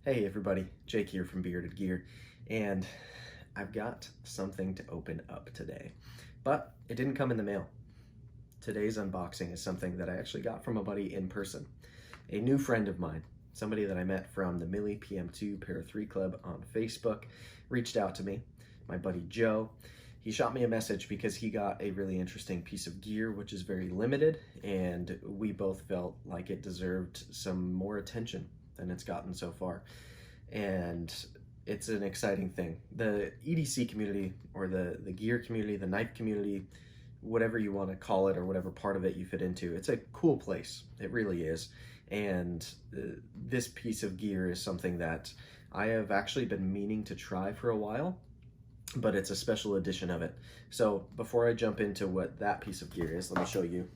Hey everybody, Jake here from Bearded Gear, and I've got something to open up today, but it didn't come in the mail. Today's unboxing is something that I actually got from a buddy in person, a new friend of mine, somebody that I met from the Millie PM2 Para 3 Club on Facebook, reached out to me, my buddy Joe. He shot me a message because he got a really interesting piece of gear, which is very limited, and we both felt like it deserved some more attention than it's gotten so far. And it's an exciting thing. The EDC community, or the gear community, the knife community, whatever you want to call it, or whatever part of it you fit into, it's a cool place. It really is. And this piece of gear is something that I have actually been meaning to try for a while, but it's a special edition of it. So before I jump into what that piece of gear is, let me show you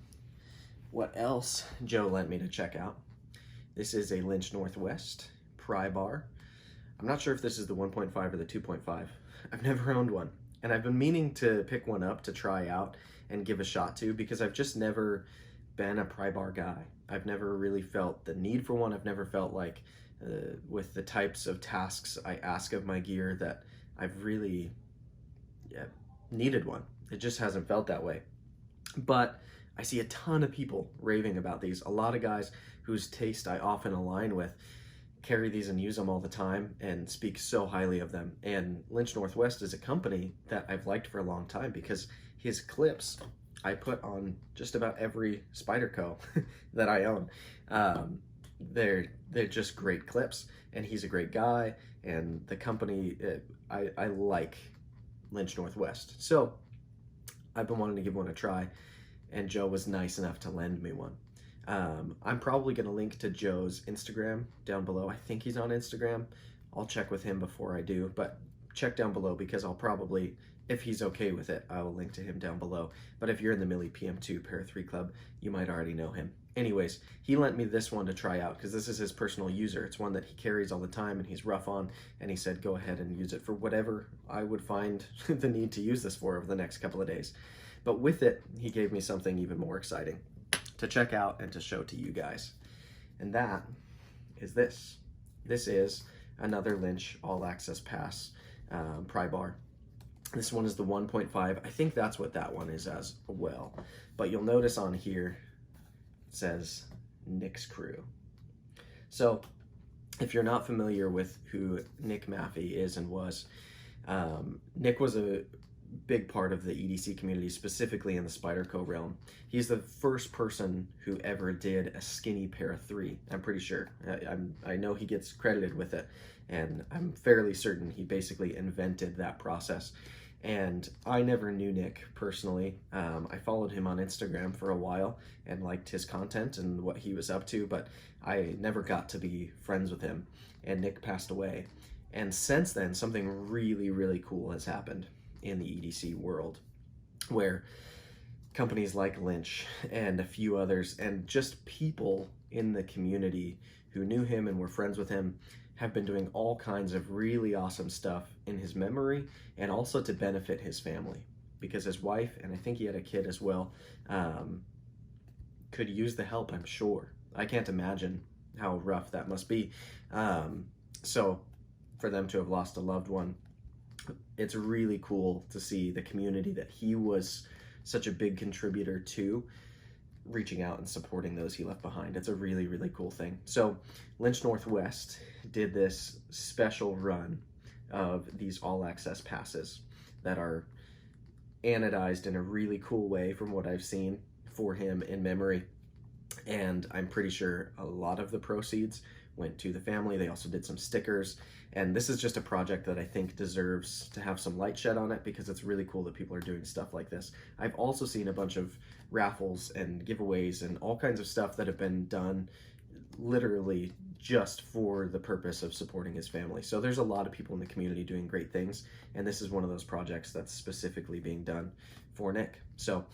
what else Joe lent me to check out. This is a Lynch Northwest Pry Bar. I'm not sure if this is the 1.5 or the 2.5. I've never owned one, and I've been meaning to pick one up to try out and give a shot to, because I've just never been a Pry Bar guy. I've never really felt the need for one. I've never felt like with the types of tasks I ask of my gear that I've really needed one. It just hasn't felt that way. But I see a ton of people raving about these. A lot of guys whose taste I often align with carry these and use them all the time and speak so highly of them. And Lynch Northwest is a company that I've liked for a long time because his clips I put on just about every Spyderco that I own. They're just great clips, and he's a great guy, and the company, I like Lynch Northwest. So I've been wanting to give one a try, and Joe was nice enough to lend me one. I'm probably going to link to Joe's Instagram down below. I think he's on Instagram. I'll check with him before I do, but check down below, because I'll probably, if he's okay with it, I will link to him down below. But if you're in the Millie PM2 Para 3 Club, you might already know him. Anyways, he lent me this one to try out because this is his personal user. It's one that he carries all the time and he's rough on, and he said go ahead and use it for whatever I would find the need to use this for over the next couple of days. But with it, he gave me something even more exciting to check out and to show to you guys. And that is this. This is another Lynch All Access Pass Pry Bar. This one is the 1.5. I think that's what that one is as well. But you'll notice on here, it says Nick's Crew. So if you're not familiar with who Nick Maffey is and was, Nick was a big part of the EDC community, specifically in the Spyderco realm. He's the first person who ever did a skinny Para 3, I'm pretty sure. I know he gets credited with it, and I'm fairly certain he basically invented that process. And I never knew Nick personally. I followed him on Instagram for a while and liked his content and what he was up to, but I never got to be friends with him. And Nick passed away. And since then, something really, really cool has happened in the EDC world, where companies like Lynch and a few others, and just people in the community who knew him and were friends with him, have been doing all kinds of really awesome stuff in his memory, and also to benefit his family, because his wife, and I think he had a kid as well, could use the help, I'm sure. I can't imagine how rough that must be. So for them to have lost a loved one, it's really cool to see the community that he was such a big contributor to, reaching out and supporting those he left behind. It's a really, really cool thing. So Lynch Northwest did this special run of these all access passes that are anodized in a really cool way from what I've seen for him in memory. And I'm pretty sure a lot of the proceeds went to the family. They also did some stickers. And this is just a project that I think deserves to have some light shed on it, because it's really cool that people are doing stuff like this. I've also seen a bunch of raffles and giveaways and all kinds of stuff that have been done literally just for the purpose of supporting his family. So there's a lot of people in the community doing great things, and this is one of those projects that's specifically being done for Nick. So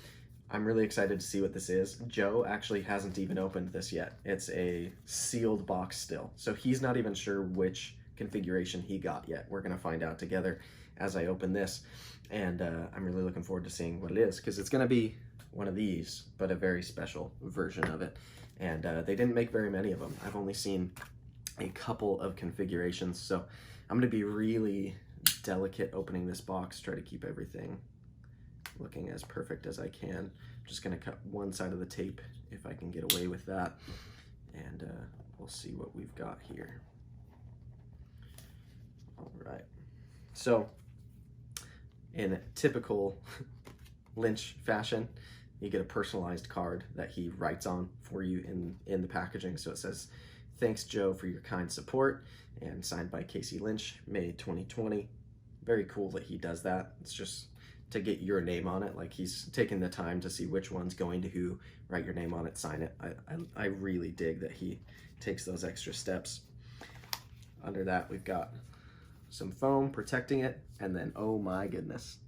I'm really excited to see what this is. Joe actually hasn't even opened this yet. It's a sealed box still, so he's not even sure which configuration he got yet. We're gonna find out together as I open this, and I'm really looking forward to seeing what it is, because it's gonna be one of these, but a very special version of it. And they didn't make very many of them. I've only seen a couple of configurations. So I'm going to be really delicate opening this box, try to keep everything looking as perfect as I can. I'm just going to cut one side of the tape if I can get away with that, and we'll see what we've got here. All right, so in typical Lynch fashion, you get a personalized card that he writes on for you in the packaging. So it says, "Thanks, Joe, for your kind support," and signed by Casey Lynch, May 2020. Very cool that he does that. It's just to get your name on it. Like, he's taking the time to see which one's going to who, write your name on it, sign it. I really dig that he takes those extra steps. Under that, we've got some foam protecting it, and then, oh my goodness,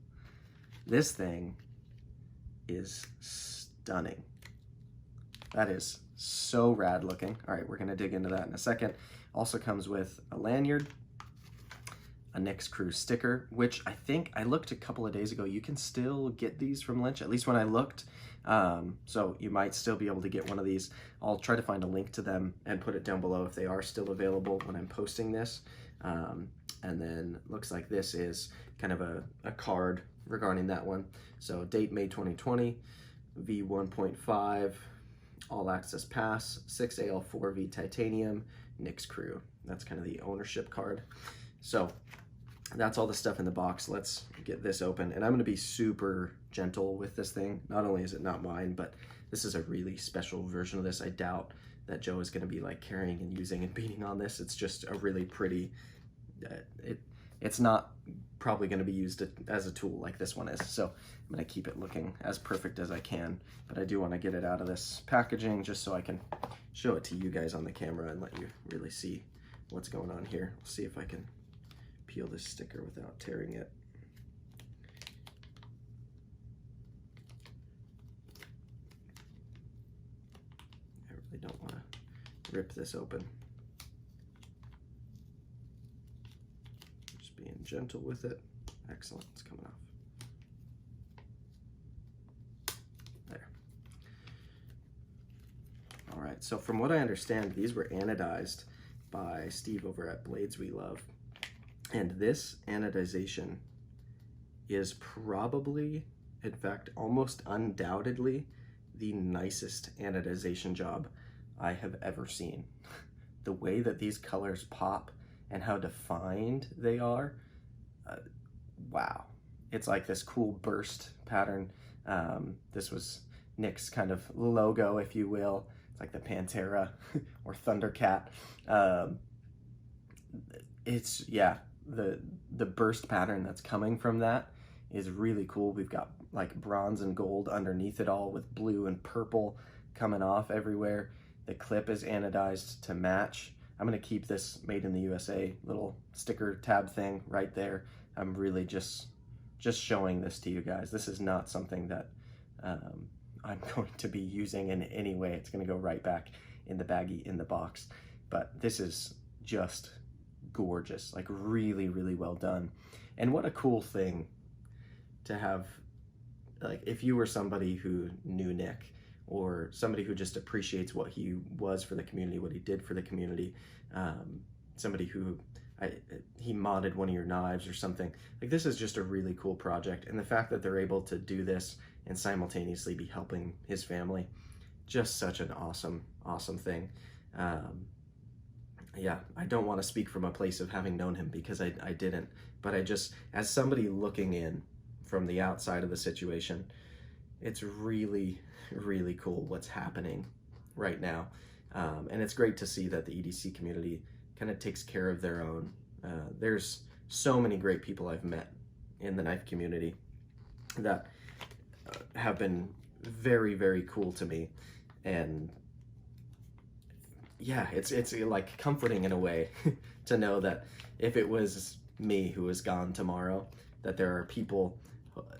this thing is stunning. That is so rad looking. All right, we're gonna dig into that in a second. Also comes with a lanyard, a Nick's Crew sticker, which I think I looked a couple of days ago. You can still get these from Lynch, at least when I looked. So you might still be able to get one of these. I'll try to find a link to them and put it down below if they are still available when I'm posting this. And then looks like this is kind of a card regarding that one. So date May 2020, V1.5, all access pass, 6AL4V titanium, Nick's Crew. That's kind of the ownership card. So that's all the stuff in the box. Let's get this open. And I'm going to be super gentle with this thing. Not only is it not mine, but this is a really special version of this. I doubt that Joe is going to be like carrying and using and beating on this. It's just a really pretty, it's not probably going to be used as a tool like this one is. So I'm going to keep it looking as perfect as I can, but I do want to get it out of this packaging just so I can show it to you guys on the camera and let you really see what's going on here. We'll see if I can peel this sticker without tearing it. I really don't want to rip this open. Just being gentle with it. Excellent, it's coming off. There. All right, so from what I understand, these were anodized by Steve over at Blades We Love. And this anodization is probably, in fact, almost undoubtedly, the nicest anodization job I have ever seen. The way that these colors pop and how defined they are, wow. It's like this cool burst pattern. This was Nick's kind of logo, if you will. It's like the Pantera or Thundercat. It's, yeah, the burst pattern that's coming from that is really cool. We've got like bronze and gold underneath it all with blue and purple coming off everywhere. The clip is anodized to match. I'm gonna keep this made in the USA little sticker tab thing right there. I'm really just showing this to you guys. This is not something that I'm going to be using in any way. It's gonna go right back in the baggie in the box. But this is just gorgeous, like really, really well done. And what a cool thing to have, like if you were somebody who knew Nick or somebody who just appreciates what he was for the community, what he did for the community, somebody who he modded one of your knives or something. Like, this is just a really cool project, and the fact that they're able to do this and simultaneously be helping his family, just such an awesome thing. Yeah, I don't want to speak from a place of having known him because I didn't, but I just, as somebody looking in from the outside of the situation, it's really, really cool what's happening right now. And it's great to see that the EDC community kind of takes care of their own. There's so many great people I've met in the knife community that have been very, very cool to me. And yeah, it's like comforting in a way to know that if it was me who was gone tomorrow, that there are people,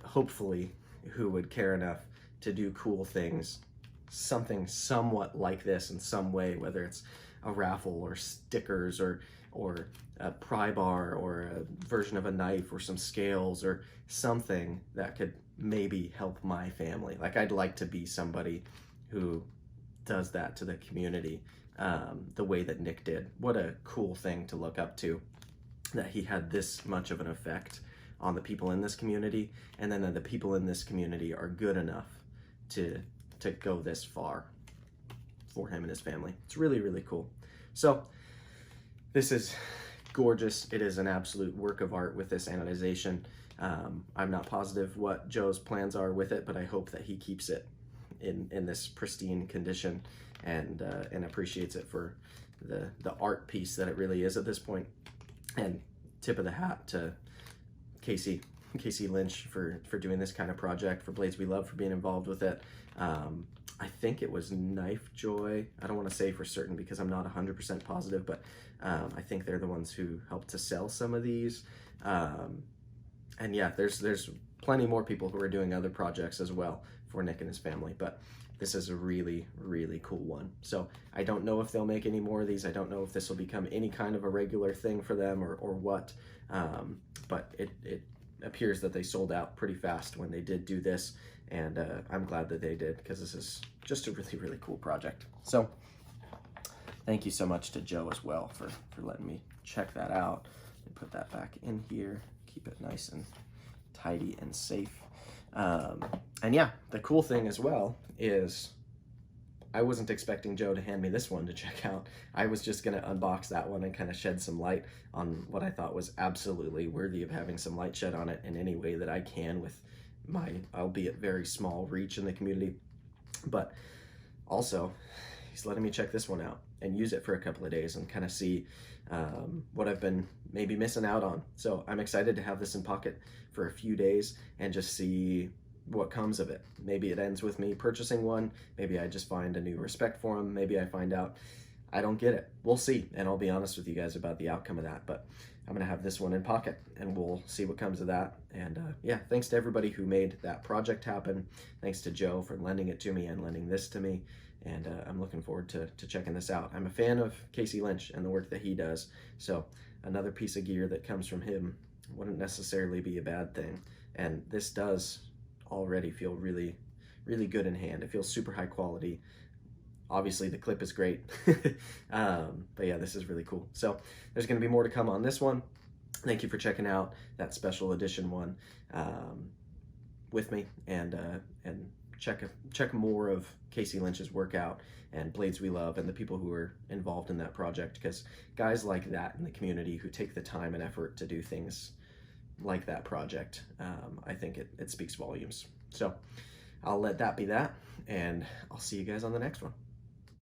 hopefully, who would care enough to do cool things, something somewhat like this in some way, whether it's a raffle or stickers or a pry bar or a version of a knife or some scales or something that could maybe help my family. Like, I'd like to be somebody who does that to the community. the way that Nick did. What a cool thing to look up to, that he had this much of an effect on the people in this community, and then that the people in this community are good enough to go this far for him and his family. It's really, really cool. So this is gorgeous. It is an absolute work of art with this anodization. I'm not positive what Joe's plans are with it, but I hope that he keeps it in this pristine condition and appreciates it for the art piece that it really is at this point. And tip of the hat to Casey Lynch for doing this kind of project, for Blades We Love for being involved with it. I think it was Knife Joy. I don't want to say for certain because I'm not 100% positive, but I think they're the ones who helped to sell some of these. And yeah, there's plenty more people who are doing other projects as well for Nick and his family, but this is a really, really cool one. So I don't know if they'll make any more of these. I don't know if this will become any kind of a regular thing for them or what, but it appears that they sold out pretty fast when they did do this, and I'm glad that they did, because this is just a really, really cool project. So thank you so much to Joe as well for letting me check that out and put that back in here, keep it nice and tidy and safe. And yeah, the cool thing as well is I wasn't expecting Joe to hand me this one to check out. I was just gonna unbox that one and kind of shed some light on what I thought was absolutely worthy of having some light shed on it in any way that I can with my, albeit very small, reach in the community. But also, he's letting me check this one out and use it for a couple of days and kind of see what I've been maybe missing out on. So I'm excited to have this in pocket for a few days and just see what comes of it. Maybe it ends with me purchasing one. Maybe I just find a new respect for them. Maybe I find out I don't get it. We'll see, and I'll be honest with you guys about the outcome of that. But I'm gonna have this one in pocket and we'll see what comes of that. And yeah, thanks to everybody who made that project happen. Thanks to Joe for lending it to me and lending this to me. And I'm looking forward to checking this out. I'm a fan of Casey Lynch and the work that he does. So another piece of gear that comes from him wouldn't necessarily be a bad thing. And this does already feel really, really good in hand. It feels super high quality. Obviously the clip is great. But yeah, this is really cool. So there's gonna be more to come on this one. Thank you for checking out that special edition one with me, and check more of Casey Lynch's work out and Blades We Love and the people who are involved in that project, because guys like that in the community who take the time and effort to do things like that project, I think it speaks volumes. So I'll let that be that, and I'll see you guys on the next one.